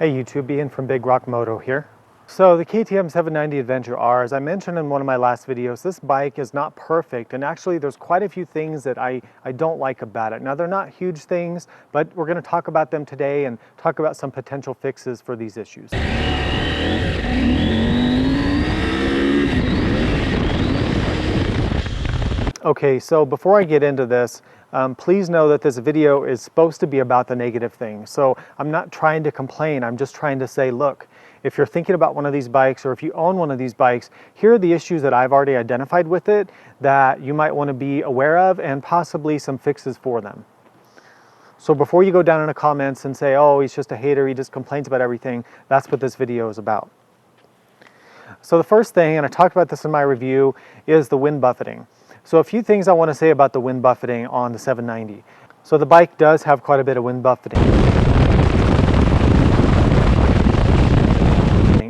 Hey YouTube, Ian from Big Rock Moto here. So the KTM 790 Adventure R, as I mentioned in one of my last videos, this bike is not perfect, and actually there's quite a few things that I don't like about it. Now they're not huge things, but we're going to talk about them today and talk about some potential fixes for these issues. Okay, so before I get into this, please know that this video is supposed to be about the negative things. So I'm not trying to complain, I'm just trying to say, look, if you're thinking about one of these bikes or if you own one of these bikes, here are the issues that I've already identified with it that you might want to be aware of and possibly some fixes for them. So before you go down in the comments and say, oh, he's just a hater, he just complains about everything, that's what this video is about. So the first thing, and I talked about this in my review, is the wind buffeting. So a few things I want to say about the wind buffeting on the 790. So the bike does have quite a bit of wind buffeting.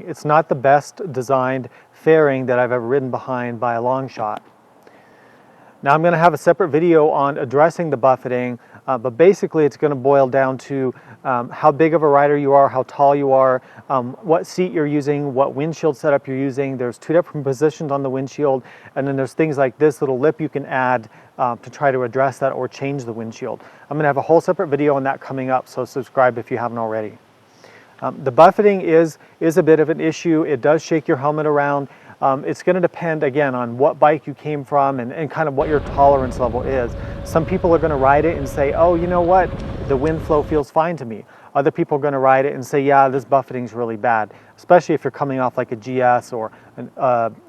It's not the best designed fairing that I've ever ridden behind by a long shot. Now I'm going to have a separate video on addressing the buffeting, but basically it's going to boil down to how big of a rider you are, how tall you are, what seat you're using, what windshield setup you're using. There's two different positions on the windshield, and then there's things like this little lip you can add to try to address that or change the windshield. I'm going to have a whole separate video on that coming up, so subscribe if you haven't already. The buffeting is a bit of an issue. It does shake your helmet around. It's going to depend, again, on what bike you came from and kind of what your tolerance level is. Some people are going to ride it and say, oh, you know what, the wind flow feels fine to me. Other people are going to ride it and say, yeah, this buffeting's really bad, especially if you're coming off like a GS or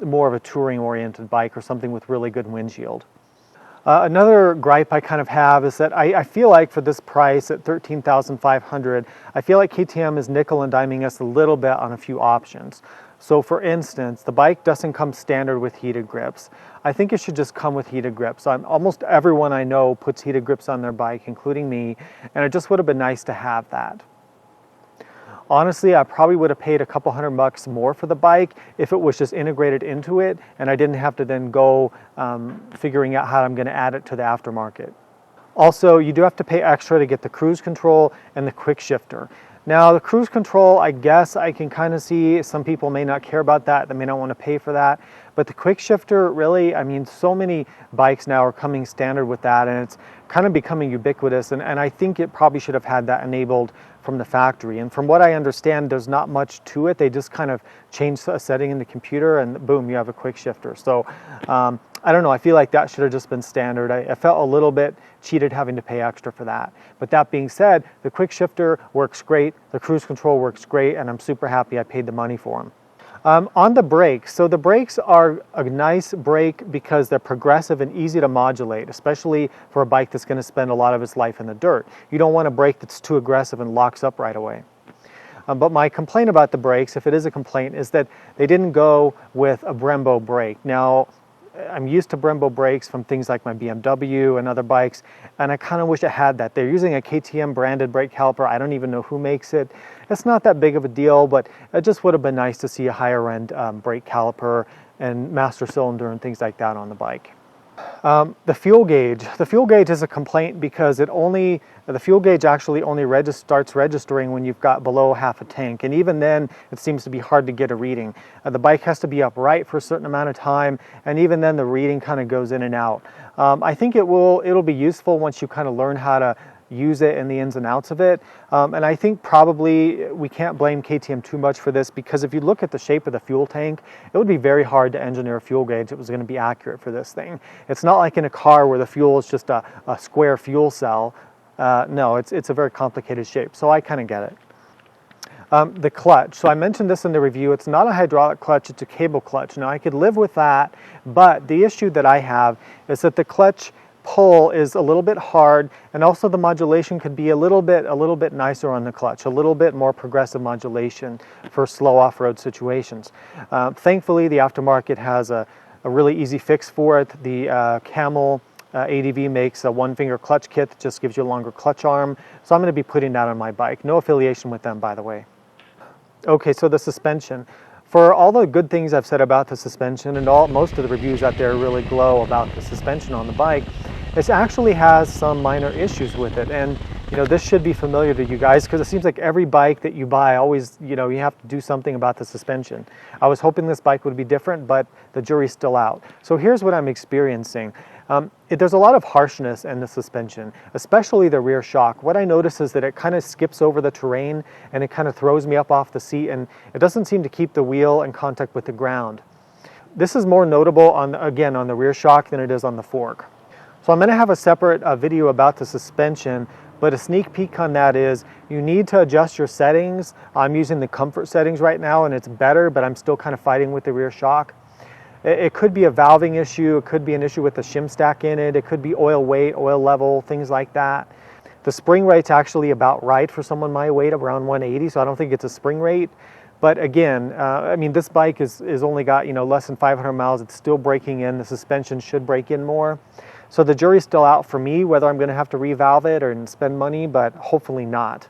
more of a touring-oriented bike or something with really good windshield. Another gripe I kind of have is that I feel like for this price at $13,500, I feel like KTM is nickel and diming us a little bit on a few options. So for instance, the bike doesn't come standard with heated grips. I think it should just come with heated grips. Almost everyone I know puts heated grips on their bike, including me, and it just would have been nice to have that. Honestly, I probably would have paid a couple $100 more for the bike if it was just integrated into it and I didn't have to then go figuring out how I'm going to add it to the aftermarket. Also, you do have to pay extra to get the cruise control and the quick shifter. Now, the cruise control, I guess I can kind of see some people may not care about that, they may not want to pay for that. But the quick shifter, really, I mean, so many bikes now are coming standard with that, and it's kind of becoming ubiquitous, and I think it probably should have had that enabled from the factory. And from what I understand, there's not much to it. They just kind of change a setting in the computer, and boom, you have a quick shifter. So, I don't know, I feel like that should have just been standard. I felt a little bit cheated having to pay extra for that. But that being said, the quick shifter works great, the cruise control works great, and I'm super happy I paid the money for them. On the brakes, so the brakes are a nice brake because they're progressive and easy to modulate, especially for a bike that's going to spend a lot of its life in the dirt. You don't want a brake that's too aggressive and locks up right away. But my complaint about the brakes, if it is a complaint, is that they didn't go with a Brembo brake. Now, I'm used to Brembo brakes from things like my BMW and other bikes, and I kind of wish I had that. They're using a KTM branded brake caliper. I don't even know who makes it. It's not that big of a deal, but it just would have been nice to see a higher end brake caliper and master cylinder and things like that on the bike. The fuel gauge. The fuel gauge is a complaint because the fuel gauge actually only starts registering when you've got below half a tank, and even then it seems to be hard to get a reading. The bike has to be upright for a certain amount of time, and even then the reading kind of goes in and out. I think it'll be useful once you kind of learn how to use it and the ins and outs of it. And I think probably we can't blame KTM too much for this, because if you look at the shape of the fuel tank, it would be very hard to engineer a fuel gauge that was going to be accurate for this thing. It's not like in a car where the fuel is just a square fuel cell. No, it's a very complicated shape, so I kind of get it. The clutch. So I mentioned this in the review. It's not a hydraulic clutch, it's a cable clutch. Now I could live with that, but the issue that I have is that the clutch pull is a little bit hard, and also the modulation could be a little bit nicer on the clutch, a little bit more progressive modulation for slow off-road situations. Thankfully, the aftermarket has a really easy fix for it. The Camel ADV makes a one-finger clutch kit that just gives you a longer clutch arm, so I'm going to be putting that on my bike. No affiliation with them, by the way. Okay, so the suspension. For all the good things I've said about the suspension, and most of the reviews out there really glow about the suspension on the bike, it actually has some minor issues with it. And this should be familiar to you guys because it seems like every bike that you buy always, you have to do something about the suspension. I was hoping this bike would be different, but the jury's still out. So here's what I'm experiencing. There's a lot of harshness in the suspension, especially the rear shock. What I notice is that it kind of skips over the terrain and it kind of throws me up off the seat, and it doesn't seem to keep the wheel in contact with the ground. This is more notable on the rear shock than it is on the fork. So I'm going to have a separate video about the suspension, but a sneak peek on that is you need to adjust your settings. I'm using the comfort settings right now and it's better, but I'm still kind of fighting with the rear shock. It could be a valving issue, it could be an issue with the shim stack in it, it could be oil weight, oil level, things like that. The spring rate's actually about right for someone my weight, around 180, so I don't think it's a spring rate. But again, this bike is only got less than 500 miles. It's still breaking in. The suspension should break in more. So the jury's still out for me whether I'm going to have to revalve it or spend money, but hopefully not.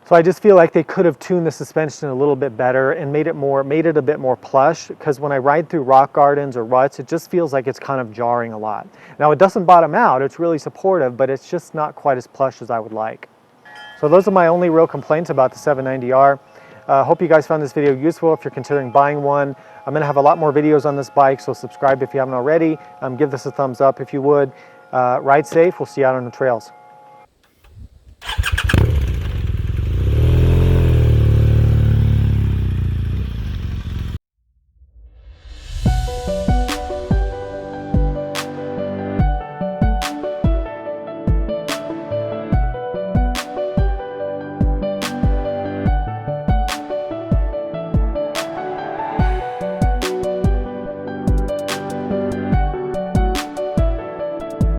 So I just feel like they could have tuned the suspension a little bit better and made it a bit more plush, because when I ride through rock gardens or ruts, it just feels like it's kind of jarring a lot. Now it doesn't bottom out, it's really supportive, but it's just not quite as plush as I would like. So those are my only real complaints about the 790R. Hope you guys found this video useful if you're considering buying one. I'm going to have a lot more videos on this bike, so subscribe if you haven't already. Give this a thumbs up if you would. Ride safe, we'll see you out on the trails.